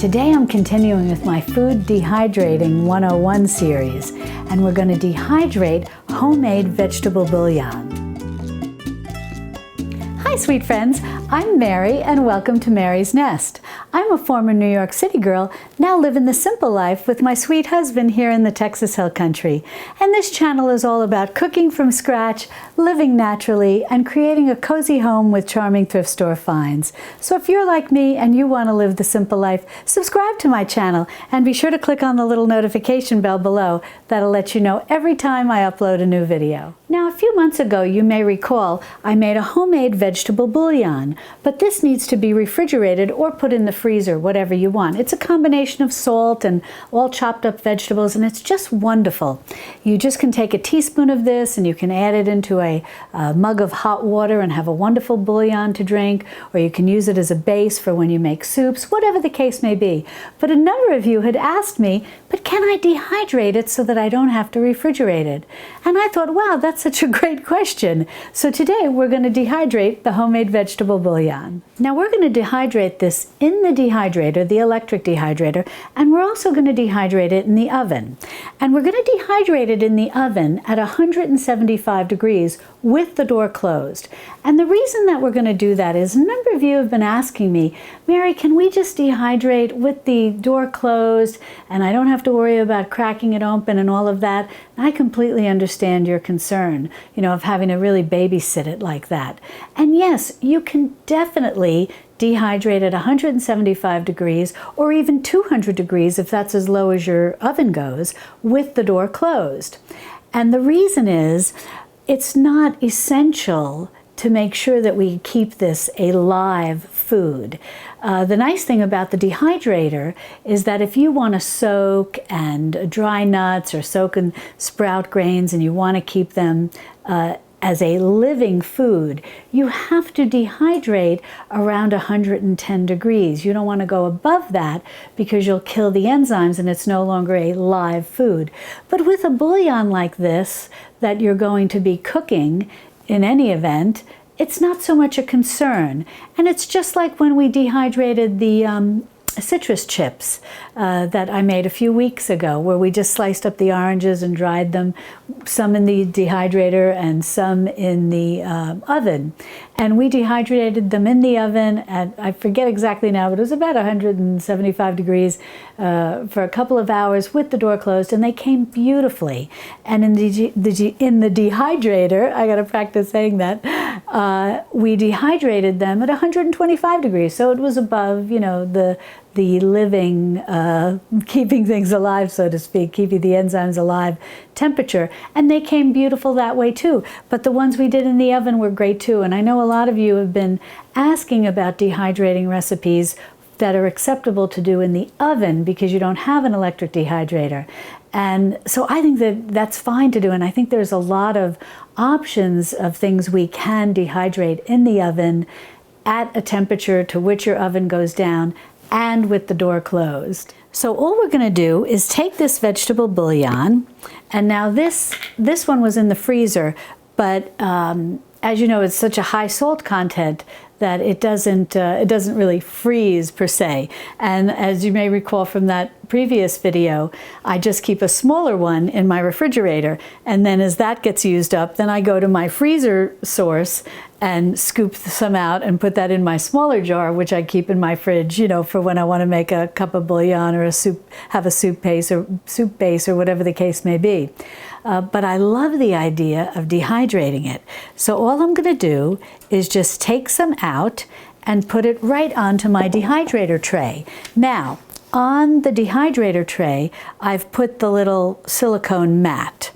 Today I'm continuing with my Food Dehydrating 101 series, and we're going to dehydrate homemade vegetable bouillon. Hi sweet friends, I'm Mary and welcome to Mary's Nest. I'm a former New York City girl, now living the simple life with my sweet husband here in the Texas Hill Country. And this channel is all about cooking from scratch, living naturally, and creating a cozy home with charming thrift store finds. So if you're like me and you want to live the simple life, subscribe to my channel and be sure to click on the little notification bell below. That'll let you know every time I upload a new video. Now, a few months ago, you may recall, I made a homemade vegetable bouillon, but this needs to be refrigerated or put in the freezer, whatever you want. It's a combination of salt and all chopped up vegetables, and it's just wonderful. You just can take a teaspoon of this and you can add it into a mug of hot water and have a wonderful bouillon to drink, or you can use it as a base for when you make soups, whatever the case may be. But a number of you had asked me, but can I dehydrate it so that I don't have to refrigerate it? And I thought, wow, that's such a great question. So today we're going to dehydrate the homemade vegetable bouillon. Now we're going to dehydrate this in the dehydrator, the electric dehydrator, and we're also going to dehydrate it in the oven. And we're going to dehydrate it in the oven at 175 degrees with the door closed. And the reason that we're going to do that is a number of you have been asking me, Mary, can we just dehydrate with the door closed and I don't have to worry about cracking it open and all of that? And I completely understand your concern, of having to really babysit it like that. And yes, you can definitely dehydrate at 175 degrees or even 200 degrees if that's as low as your oven goes with the door closed. And the reason is it's not essential to make sure that we keep this a live food. The nice thing about the dehydrator is that if you want to soak and dry nuts or soak and sprout grains and you want to keep them as a living food, you have to dehydrate around 110 degrees. You don't want to go above that because you'll kill the enzymes and it's no longer a live food. But with a bouillon like this that you're going to be cooking in any event, it's not so much a concern. And it's just like when we dehydrated the citrus chips that I made a few weeks ago, where we just sliced up the oranges and dried them, some in the dehydrator and some in the oven. And we dehydrated them in the oven at, I forget exactly now, but it was about 175 degrees for a couple of hours with the door closed, and they came beautifully. And in the dehydrator, I got to practice saying that, we dehydrated them at 125 degrees. So it was above, the living, keeping things alive, so to speak, keeping the enzymes alive temperature. And they came beautiful that way too. But the ones we did in the oven were great too. And I know a lot of you have been asking about dehydrating recipes that are acceptable to do in the oven because you don't have an electric dehydrator. And so I think that that's fine to do. And I think there's a lot of options of things we can dehydrate in the oven at a temperature to which your oven goes down and with the door closed. So all we're going to do is take this vegetable bouillon, and now this one was in the freezer, but as you know, it's such a high salt content that it doesn't really freeze per se. And as you may recall from that previous video, I just keep a smaller one in my refrigerator, and then as that gets used up, then I go to my freezer source and scoop some out and put that in my smaller jar, which I keep in my fridge, for when I want to make a cup of bouillon or a soup, have a soup base or whatever the case may be. But I love the idea of dehydrating it. So all I'm going to do is just take some out and put it right onto my dehydrator tray. Now, on the dehydrator tray, I've put the little silicone mat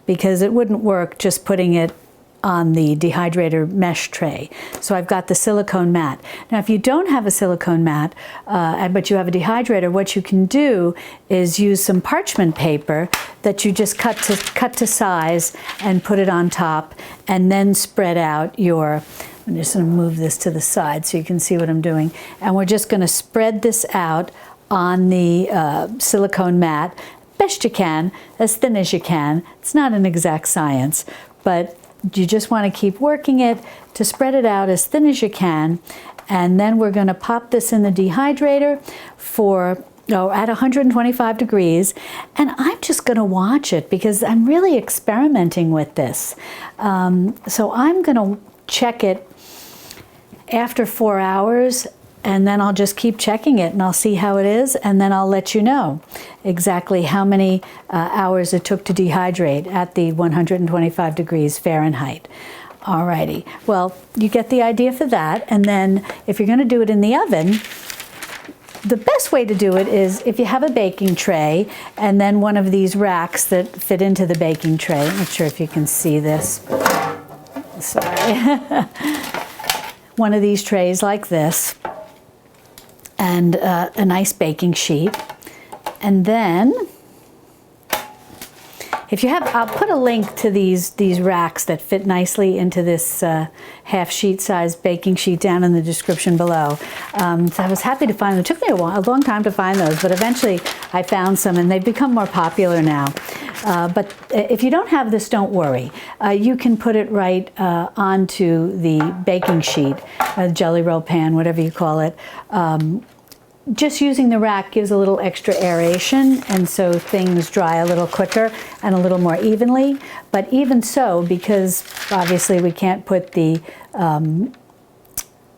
because it wouldn't work just putting it on the dehydrator mesh tray. So I've got the silicone mat. Now, if you don't have a silicone mat, but you have a dehydrator, what you can do is use some parchment paper that you just cut to size and put it on top, and then spread out your, I'm just going to move this to the side so you can see what I'm doing. And we're just going to spread this out on the silicone mat, best you can, as thin as you can. It's not an exact science, but You just want to keep working it to spread it out as thin as you can. And then we're going to pop this in the dehydrator for at 125 degrees, and I'm just going to watch it because I'm really experimenting with this. So I'm going to check it after 4 hours, and then I'll just keep checking it and I'll see how it is, and then I'll let you know exactly how many hours it took to dehydrate at the 125 degrees Fahrenheit. Alrighty, well, you get the idea for that. And then if you're going to do it in the oven, the best way to do it is if you have a baking tray and then one of these racks that fit into the baking tray. I'm not sure if you can see this. Sorry. One of these trays like this, and a nice baking sheet. And then if you have, I'll put a link to these racks that fit nicely into this half sheet size baking sheet down in the description below. So I was happy to find them. It took me a long time to find those, but eventually I found some, and they've become more popular now. But if you don't have this, don't worry. You can put it right onto the baking sheet, jelly roll pan, whatever you call it. Just using the rack gives a little extra aeration, and so things dry a little quicker and a little more evenly. But even so, because obviously we can't put the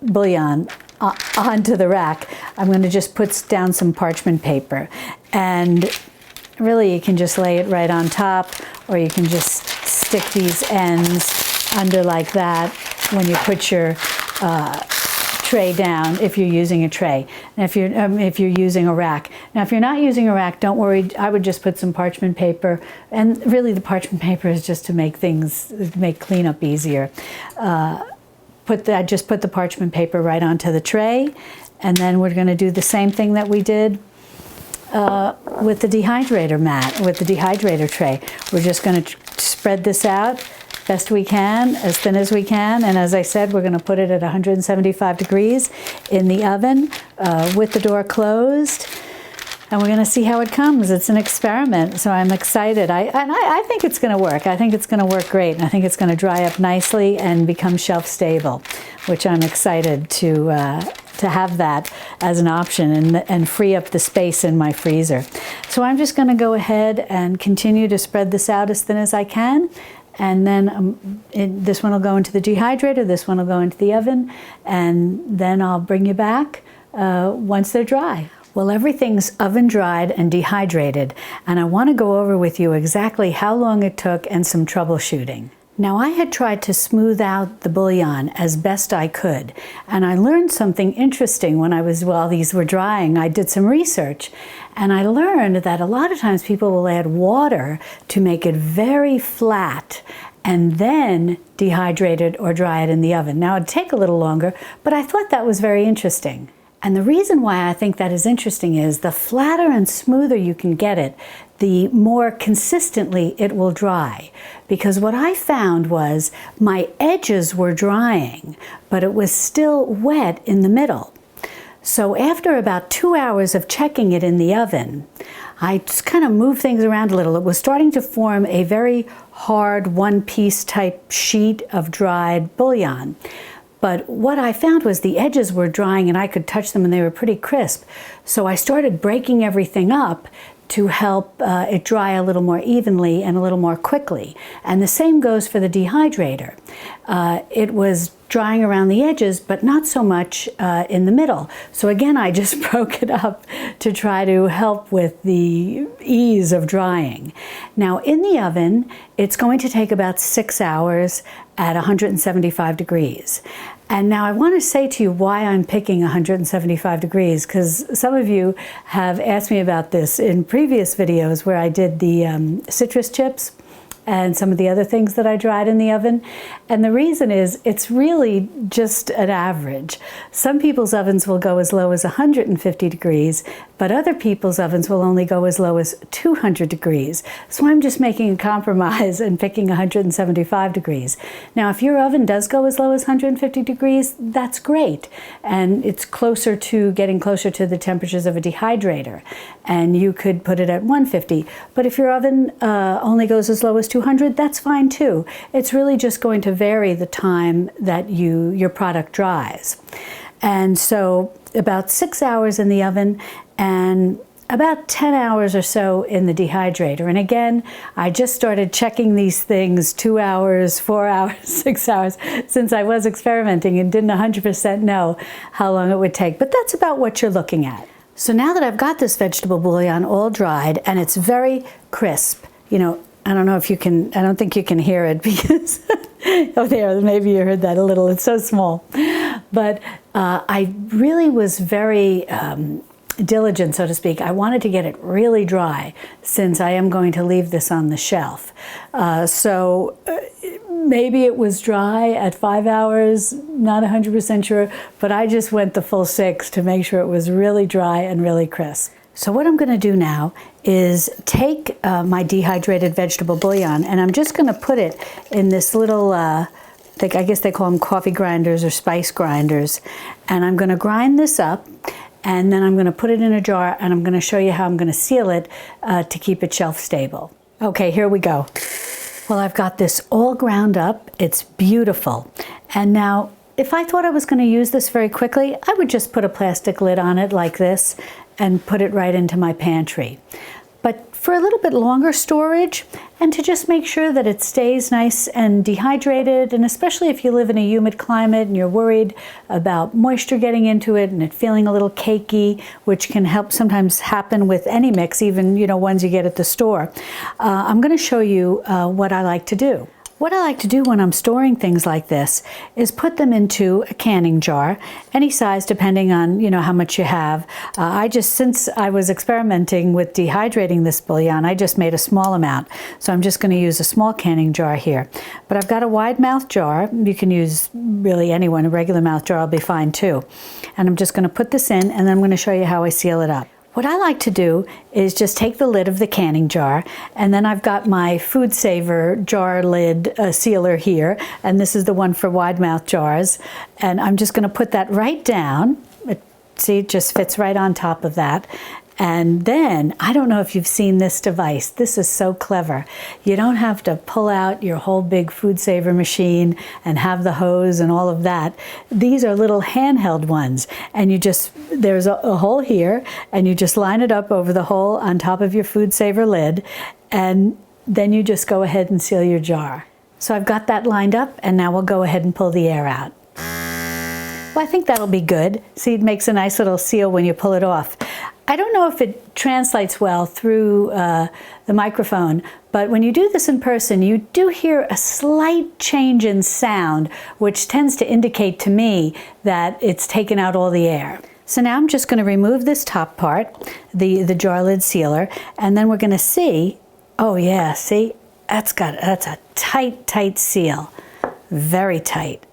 bouillon onto the rack, I'm going to just put down some parchment paper. And really you can just lay it right on top, or you can just stick these ends under like that when you put your tray down, if you're using a tray, and if you're using a rack. Now, if you're not using a rack, don't worry. I would just put some parchment paper, and really the parchment paper is just to make cleanup easier. Just put the parchment paper right onto the tray, and then we're going to do the same thing that we did with the dehydrator mat, with the dehydrator tray. We're just going to spread this out best we can, as thin as we can, and as I said, we're going to put it at 175 degrees in the oven with the door closed, and we're going to see how it comes. It's an experiment, so I'm excited. I think it's going to work. I think it's going to work great, and I think it's going to dry up nicely and become shelf stable, which I'm excited to have that as an option and free up the space in my freezer. So I'm just going to go ahead and continue to spread this out as thin as I can. And then this one will go into the dehydrator, this one will go into the oven, and then I'll bring you back once they're dry. Well, everything's oven dried and dehydrated, and I want to go over with you exactly how long it took and some troubleshooting. Now, I had tried to smooth out the bouillon as best I could, and I learned something interesting while these were drying. I did some research, and I learned that a lot of times people will add water to make it very flat and then dehydrate it or dry it in the oven. Now, it'd take a little longer, but I thought that was very interesting. And the reason why I think that is interesting is the flatter and smoother you can get it, the more consistently it will dry. Because what I found was my edges were drying, but it was still wet in the middle. So after about 2 hours of checking it in the oven, I just kind of moved things around a little. It was starting to form a very hard one-piece type sheet of dried bouillon. But what I found was the edges were drying and I could touch them and they were pretty crisp. So I started breaking everything up to help it dry a little more evenly and a little more quickly. And the same goes for the dehydrator. It was drying around the edges, but not so much in the middle. So again, I just broke it up to try to help with the ease of drying. Now in the oven, it's going to take about 6 hours at 175 degrees. And now I want to say to you why I'm picking 175 degrees, because some of you have asked me about this in previous videos where I did the citrus chips and some of the other things that I dried in the oven. And the reason is it's really just an average. Some people's ovens will go as low as 150 degrees, but other people's ovens will only go as low as 200 degrees. So I'm just making a compromise and picking 175 degrees. Now, if your oven does go as low as 150 degrees, that's great. And it's getting closer to the temperatures of a dehydrator. And you could put it at 150. But if your oven only goes as low as 200, that's fine too. It's really just going to vary the time that your product dries. And so about 6 hours in the oven and about 10 hours or so in the dehydrator. And again, I just started checking these things 2 hours, 4 hours, 6 hours, since I was experimenting and didn't 100% know how long it would take. But that's about what you're looking at. So now that I've got this vegetable bouillon all dried and it's very crisp, you know, I don't know if you can, I don't think you can hear it because, oh there, maybe you heard that a little, it's so small. But I really was very diligent, so to speak. I wanted to get it really dry since I am going to leave this on the shelf. So maybe it was dry at 5 hours, not 100% sure, but I just went the full 6 to make sure it was really dry and really crisp. So what I'm going to do now is take my dehydrated vegetable bouillon, and I'm just going to put it in this little, I guess they call them coffee grinders or spice grinders, and I'm going to grind this up, and then I'm going to put it in a jar, and I'm going to show you how I'm going to seal it to keep it shelf stable. Okay, here we go. Well, I've got this all ground up. It's beautiful. And now, if I thought I was going to use this very quickly, I would just put a plastic lid on it like this and put it right into my pantry. But for a little bit longer storage, and to just make sure that it stays nice and dehydrated, and especially if you live in a humid climate and you're worried about moisture getting into it and it feeling a little cakey, which can sometimes happen with any mix, even ones you get at the store, I'm going to show you what I like to do. What I like to do when I'm storing things like this is put them into a canning jar, any size depending on how much you have. Since I was experimenting with dehydrating this bouillon, I just made a small amount. So I'm just going to use a small canning jar here. But I've got a wide mouth jar. You can use really any one. A regular mouth jar will be fine too. And I'm just going to put this in, and then I'm going to show you how I seal it up. What I like to do is just take the lid of the canning jar, and then I've got my Food Saver jar lid sealer here, and this is the one for wide mouth jars, and I'm just going to put that right down. See, it just fits right on top of that. And then, I don't know if you've seen this device. This is so clever. You don't have to pull out your whole big Food Saver machine and have the hose and all of that. These are little handheld ones. And there's a hole here, and you just line it up over the hole on top of your Food Saver lid, and then you just go ahead and seal your jar. So I've got that lined up, and now we'll go ahead and pull the air out. Well, I think that'll be good. See, it makes a nice little seal when you pull it off. I don't know if it translates well through the microphone, but when you do this in person, you do hear a slight change in sound, which tends to indicate to me that it's taken out all the air. So now I'm just going to remove this top part, the jar lid sealer, and then we're going to see, oh yeah, see, that's a tight seal, very tight.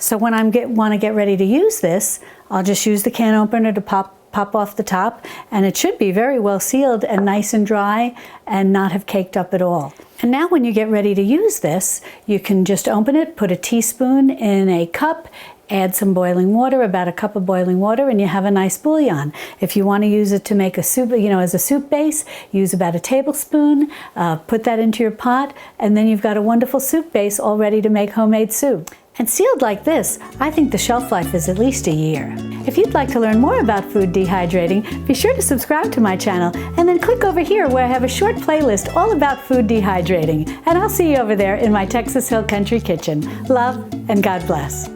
So when I want to get ready to use this, I'll just use the can opener to pop off the top, and it should be very well sealed and nice and dry and not have caked up at all. And now when you get ready to use this, you can just open it, put a teaspoon in a cup, add some boiling water, about a cup of boiling water, and you have a nice bouillon. If you want to use it to make a soup, as a soup base, use about a tablespoon, put that into your pot, and then you've got a wonderful soup base all ready to make homemade soup. And sealed like this, I think the shelf life is at least a year. If you'd like to learn more about food dehydrating, be sure to subscribe to my channel and then click over here where I have a short playlist all about food dehydrating. And I'll see you over there in my Texas Hill Country kitchen. Love and God bless.